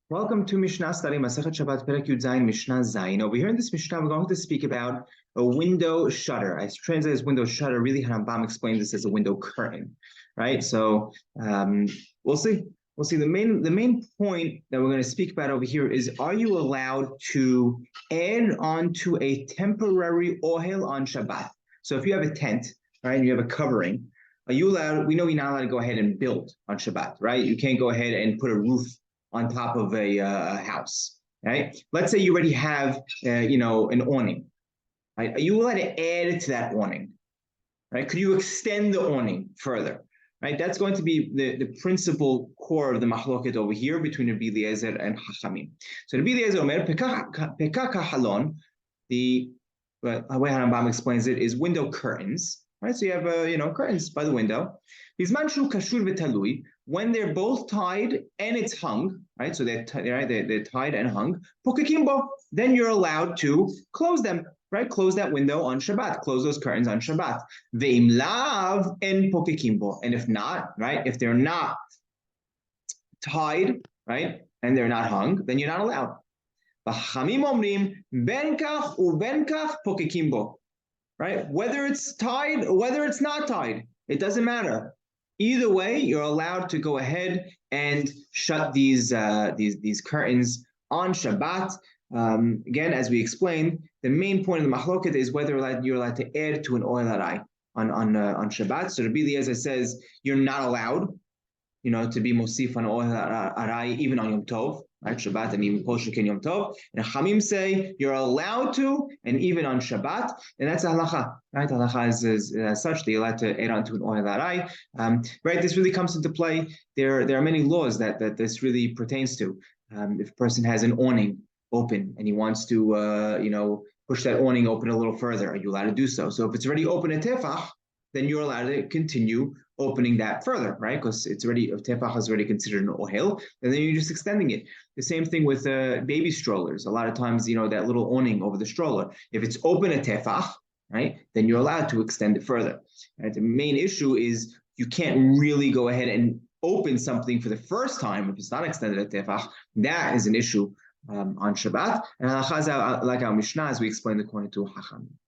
Welcome to Mishna study Masechet Shabbat Perek Yud Zayin Mishnah Zayin. Over here in this Mishnah, we're going to speak about a window shutter. I translate as window shutter. Really, Rambam explains this as a window curtain, right? So we'll see. We'll see. The main point that we're going to speak about over here is: are you allowed to add onto a temporary ohel on Shabbat? So if you have a tent, right, and you have a covering, are you allowed? We know you're not allowed to go ahead and build on Shabbat, right? You can't go ahead and put a roof on top of a house, right? Let's say you already have, an awning, right? Are you allowed to add it to that awning, right? Could you extend the awning further, right? That's going to be the principal core of the mahloket over here between Rabbi Eliezer and Chachamim. So Rabbi Eliezer Omer, pekah halon, the way Rambam explains it is window curtains, right? So you have, curtains by the window. When they're both tied and it's hung, right? So they're tied and hung. Pokekimbo, then you're allowed to close them, right? Close that window on Shabbat. Close those curtains on Shabbat. Ve'im lav en pokekimbo, and if not, right? If they're not tied, right, and they're not hung, then you're not allowed. B'chamim omrim ben kach uben kach pokekimbo, right? Whether it's tied or whether it's not tied, it doesn't matter. Either way, you're allowed to go ahead and shut these curtains on Shabbat. Again, as we explained, the main point of the machloket is whether you're allowed to add to an oil arai on Shabbat. So Rabbi Eliezer says you're not allowed, to be mosif on oil arai even on Yom Tov, right? Shabbat and even Kol Shekin Yom Tov. And Chamim say you're allowed to, and even on Shabbat, and that's a halacha, right? Halacha is as such that you're allowed to add onto an oil arai. Right? This really comes into play. There are many laws that this really pertains to. If a person has an awning open and he wants to, push that awning open a little further, are you allowed to do so? So if it's already open at tefach, then you're allowed to continue opening that further, right? Because it's already, if tefach is already considered an ohel, and then you're just extending it. The same thing with baby strollers. A lot of times, that little awning over the stroller, if it's open at tefach, right, then you're allowed to extend it further. Right? The main issue is you can't really go ahead and open something for the first time if it's not extended at tefach. That is an issue on Shabbat. And like our Mishnah, as we explained according to Hacham.